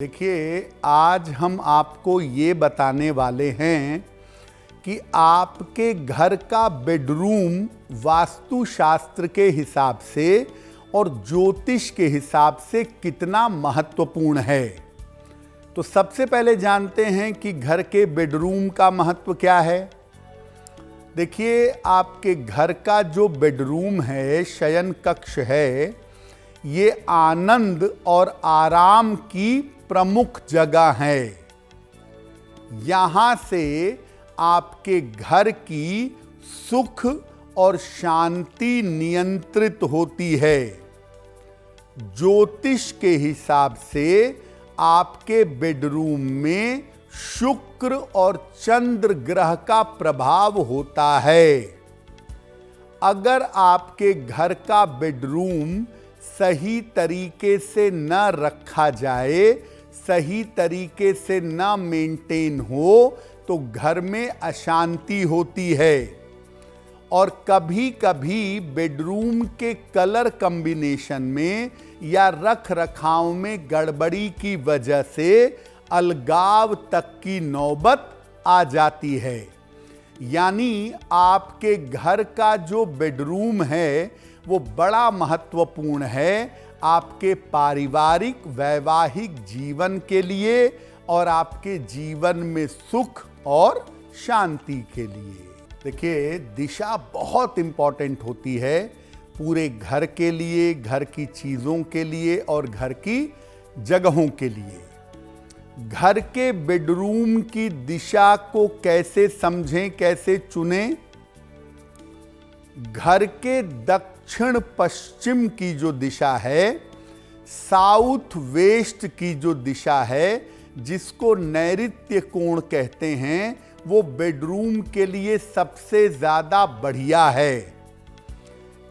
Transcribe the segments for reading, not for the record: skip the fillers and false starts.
देखिए, आज हम आपको ये बताने वाले हैं कि आपके घर का बेडरूम वास्तुशास्त्र के हिसाब से और ज्योतिष के हिसाब से कितना महत्वपूर्ण है। तो सबसे पहले जानते हैं कि घर के बेडरूम का महत्व क्या है। देखिए, आपके घर का जो बेडरूम है, शयन कक्ष है, ये आनंद और आराम की प्रमुख जगह है। यहां से आपके घर की सुख और शांति नियंत्रित होती है। ज्योतिष के हिसाब से आपके बेडरूम में शुक्र और चंद्र ग्रह का प्रभाव होता है। अगर आपके घर का बेडरूम सही तरीके से न रखा जाए, सही तरीके से न मेंटेन हो, तो घर में अशांति होती है। और कभी कभी बेडरूम के कलर कॉम्बिनेशन में या रख रखाव में गड़बड़ी की वजह से अलगाव तक की नौबत आ जाती है। यानी आपके घर का जो बेडरूम है वो बड़ा महत्वपूर्ण है आपके पारिवारिक वैवाहिक जीवन के लिए और आपके जीवन में सुख और शांति के लिए। देखिए, दिशा बहुत इंपॉर्टेंट होती है पूरे घर के लिए, घर की चीज़ों के लिए और घर की जगहों के लिए। घर के बेडरूम की दिशा को कैसे समझें, कैसे चुनें। घर के दक्षिण पश्चिम की जो दिशा है, साउथ वेस्ट की जो दिशा है, जिसको नैऋत्य कोण कहते हैं, वो बेडरूम के लिए सबसे ज्यादा बढ़िया है।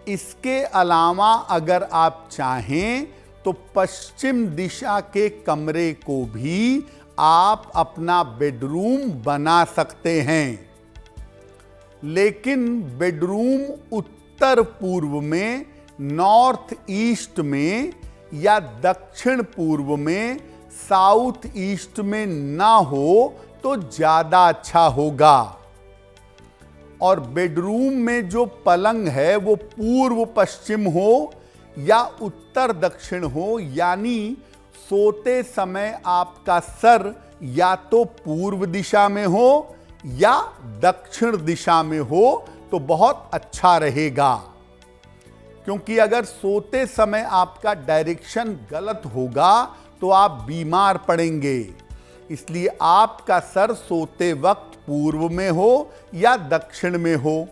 इसके अलावा अगर आप चाहें तो पश्चिम दिशा के कमरे को भी आप अपना बेडरूम बना सकते हैं। लेकिन बेडरूम उत्तर पूर्व में, नॉर्थ ईस्ट में या दक्षिण पूर्व में, साउथ ईस्ट में ना हो तो ज्यादा अच्छा होगा। और बेडरूम में जो पलंग है वो पूर्व पश्चिम हो या उत्तर दक्षिण हो, यानी सोते समय आपका सर या तो पूर्व दिशा में हो या दक्षिण दिशा में हो तो बहुत अच्छा रहेगा। क्योंकि अगर सोते समय आपका डायरेक्शन गलत होगा तो आप बीमार पड़ेंगे। इसलिए आपका सर सोते वक्त पूर्व में हो या दक्षिण में हो।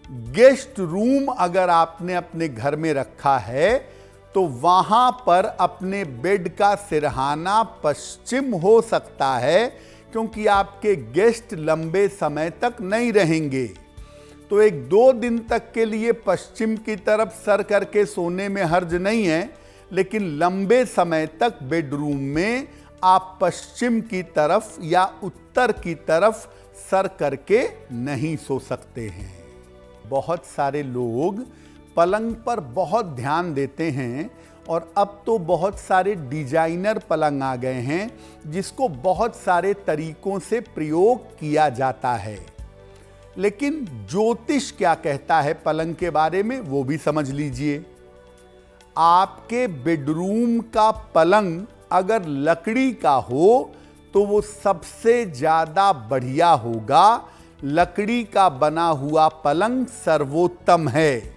गेस्ट रूम अगर आपने अपने घर में रखा है तो वहां पर अपने बेड का सिरहाना पश्चिम हो सकता है, क्योंकि आपके गेस्ट लंबे समय तक नहीं रहेंगे। तो 1-2 दिन तक के लिए पश्चिम की तरफ सर करके सोने में हर्ज नहीं है, लेकिन लंबे समय तक बेडरूम में आप पश्चिम की तरफ या उत्तर की तरफ सर करके नहीं सो सकते हैं। बहुत सारे लोग पलंग पर बहुत ध्यान देते हैं और अब तो बहुत सारे डिजाइनर पलंग आ गए हैं जिसको बहुत सारे तरीकों से प्रयोग किया जाता है। लेकिन ज्योतिष क्या कहता है पलंग के बारे में, वो भी समझ लीजिए। आपके बेडरूम का पलंग अगर लकड़ी का हो तो वो सबसे ज्यादा बढ़िया होगा। लकड़ी का बना हुआ पलंग सर्वोत्तम है।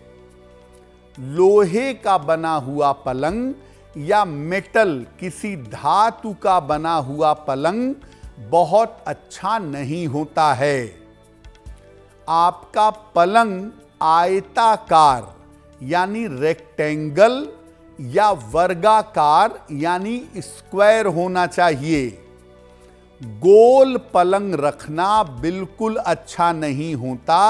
लोहे का बना हुआ पलंग या मेटल, किसी धातु का बना हुआ पलंग बहुत अच्छा नहीं होता है। आपका पलंग आयताकार यानी रेक्टेंगल या वर्गाकार यानी स्क्वायर होना चाहिए। गोल पलंग रखना बिल्कुल अच्छा नहीं होता।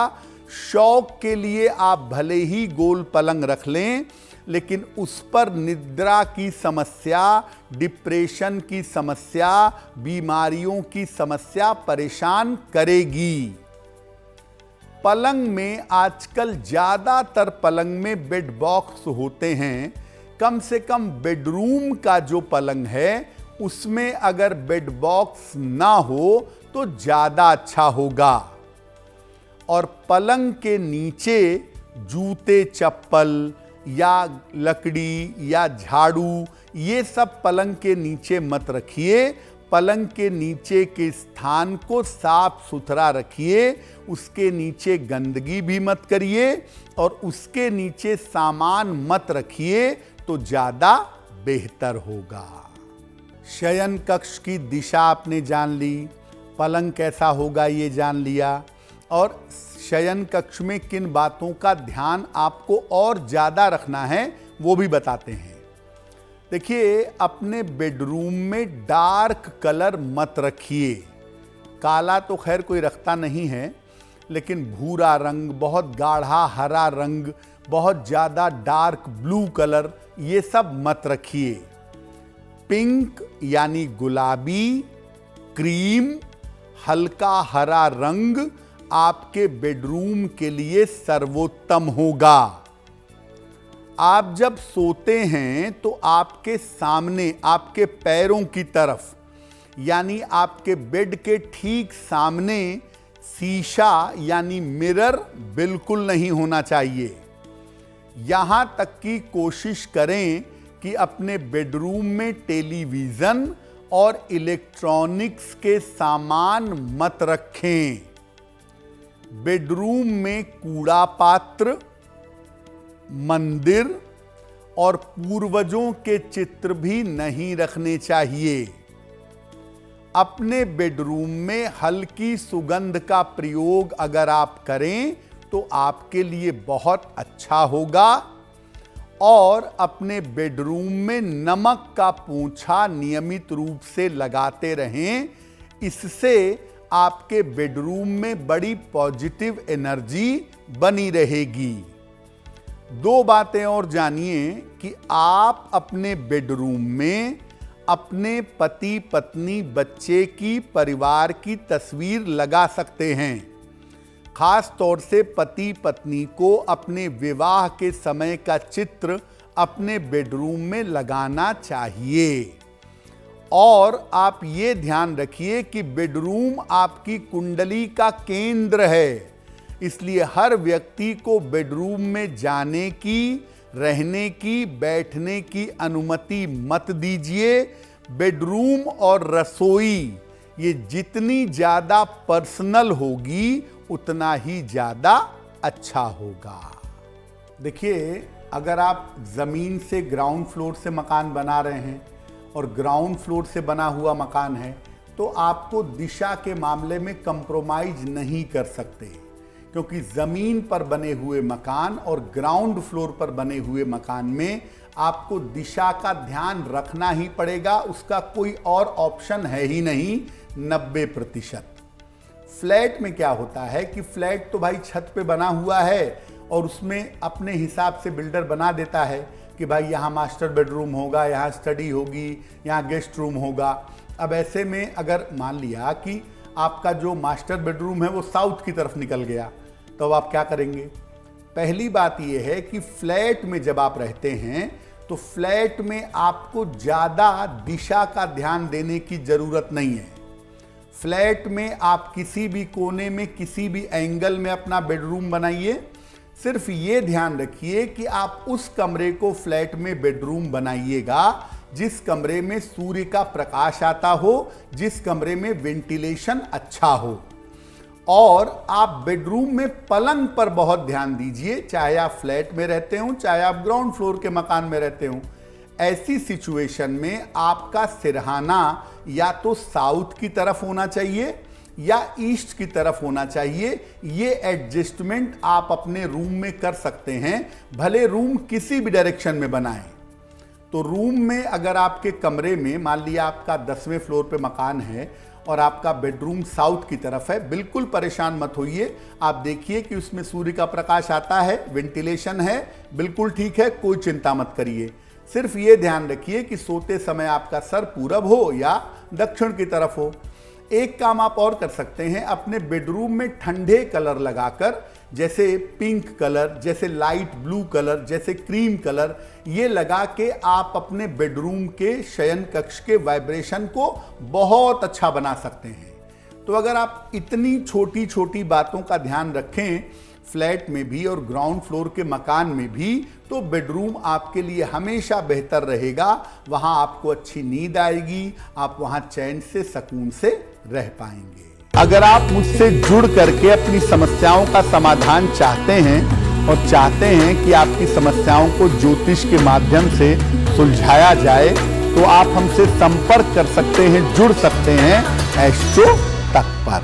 शौक के लिए आप भले ही गोल पलंग रख लें, लेकिन उस पर निद्रा की समस्या, डिप्रेशन की समस्या, बीमारियों की समस्या परेशान करेगी। पलंग में आजकल ज्यादातर पलंग में बेड बॉक्स होते हैं। कम से कम बेडरूम का जो पलंग है उसमें अगर बेड बॉक्स ना हो तो ज़्यादा अच्छा होगा। और पलंग के नीचे जूते चप्पल या लकड़ी या झाड़ू ये सब पलंग के नीचे मत रखिए। पलंग के नीचे के स्थान को साफ सुथरा रखिए, उसके नीचे गंदगी भी मत करिए और उसके नीचे सामान मत रखिए तो ज़्यादा बेहतर होगा। शयन कक्ष की दिशा आपने जान ली, पलंग कैसा होगा ये जान लिया, और शयन कक्ष में किन बातों का ध्यान आपको और ज़्यादा रखना है वो भी बताते हैं। देखिए, अपने बेडरूम में डार्क कलर मत रखिए। काला तो खैर कोई रखता नहीं है, लेकिन भूरा रंग, बहुत गाढ़ा हरा रंग, बहुत ज़्यादा डार्क ब्लू कलर, ये सब मत रखिए। पिंक यानी गुलाबी, क्रीम, हल्का हरा रंग आपके बेडरूम के लिए सर्वोत्तम होगा। आप जब सोते हैं तो आपके सामने, आपके पैरों की तरफ, यानी आपके बेड के ठीक सामने शीशा यानी मिरर बिल्कुल नहीं होना चाहिए। यहां तक कि कोशिश करें कि अपने बेडरूम में टेलीविज़न और इलेक्ट्रॉनिक्स के सामान मत रखें। बेडरूम में कूड़ा पात्र, मंदिर और पूर्वजों के चित्र भी नहीं रखने चाहिए। अपने बेडरूम में हल्की सुगंध का प्रयोग अगर आप करें तो आपके लिए बहुत अच्छा होगा। और अपने बेडरूम में नमक का पोंछा नियमित रूप से लगाते रहें। इससे आपके बेडरूम में बड़ी पॉजिटिव एनर्जी बनी रहेगी। दो बातें और जानिए कि आप अपने बेडरूम में अपने पति पत्नी बच्चे की, परिवार की तस्वीर लगा सकते हैं। खास तौर से पति पत्नी को अपने विवाह के समय का चित्र अपने बेडरूम में लगाना चाहिए। और आप ये ध्यान रखिए कि बेडरूम आपकी कुंडली का केंद्र है, इसलिए हर व्यक्ति को बेडरूम में जाने की, रहने की, बैठने की अनुमति मत दीजिए। बेडरूम और रसोई ये जितनी ज़्यादा पर्सनल होगी उतना ही ज़्यादा अच्छा होगा। देखिए, अगर आप ज़मीन से ग्राउंड फ्लोर से मकान बना रहे हैं और ग्राउंड फ्लोर से बना हुआ मकान है तो आपको दिशा के मामले में कंप्रोमाइज नहीं कर सकते, क्योंकि ज़मीन पर बने हुए मकान और ग्राउंड फ्लोर पर बने हुए मकान में आपको दिशा का ध्यान रखना ही पड़ेगा। उसका कोई और ऑप्शन है ही नहीं 90%। फ्लैट में क्या होता है कि फ्लैट तो भाई छत पे बना हुआ है और उसमें अपने हिसाब से बिल्डर बना देता है कि भाई यहाँ मास्टर बेडरूम होगा, यहाँ स्टडी होगी, यहाँ गेस्ट रूम होगा। अब ऐसे में अगर मान लिया कि आपका जो मास्टर बेडरूम है वो साउथ की तरफ निकल गया, तो अब आप क्या करेंगे? पहली बात यह है कि फ्लैट में जब आप रहते हैं तो फ्लैट में आपको ज़्यादा दिशा का ध्यान देने की ज़रूरत नहीं है। फ्लैट में आप किसी भी कोने में, किसी भी एंगल में अपना बेडरूम बनाइए। सिर्फ ये ध्यान रखिए कि आप उस कमरे को फ्लैट में बेडरूम बनाइएगा जिस कमरे में सूर्य का प्रकाश आता हो, जिस कमरे में वेंटिलेशन अच्छा हो। और आप बेडरूम में पलंग पर बहुत ध्यान दीजिए, चाहे आप फ्लैट में रहते हो, चाहे आप ग्राउंड फ्लोर के मकान में रहते हो। ऐसी सिचुएशन में आपका सिरहाना या तो साउथ की तरफ होना चाहिए या ईस्ट की तरफ होना चाहिए। ये एडजस्टमेंट आप अपने रूम में कर सकते हैं, भले रूम किसी भी डायरेक्शन में बनाएं। तो रूम में अगर आपके कमरे में, मान लिया आपका 10वें फ्लोर पे मकान है और आपका बेडरूम साउथ की तरफ है, बिल्कुल परेशान मत होइए। आप देखिए कि उसमें सूर्य का प्रकाश आता है, वेंटिलेशन है, बिल्कुल ठीक है, कोई चिंता मत करिए। सिर्फ ये ध्यान रखिए कि सोते समय आपका सर पूरब हो या दक्षिण की तरफ हो। एक काम आप और कर सकते हैं, अपने बेडरूम में ठंडे कलर लगाकर जैसे पिंक कलर, जैसे लाइट ब्लू कलर, जैसे क्रीम कलर, ये लगा के आप अपने बेडरूम के शयन कक्ष के वाइब्रेशन को बहुत अच्छा बना सकते हैं। तो अगर आप इतनी छोटी छोटी बातों का ध्यान रखें फ्लैट में भी और ग्राउंड फ्लोर के मकान में भी, तो बेडरूम आपके लिए हमेशा बेहतर रहेगा। वहां आपको अच्छी नींद आएगी, आप वहां चैन से सुकून से रह पाएंगे। अगर आप मुझसे जुड़ करके अपनी समस्याओं का समाधान चाहते हैं और चाहते हैं कि आपकी समस्याओं को ज्योतिष के माध्यम से सुलझाया जाए, तो आप हमसे संपर्क कर सकते हैं, जुड़ सकते हैं एस्ट्रो तक पर।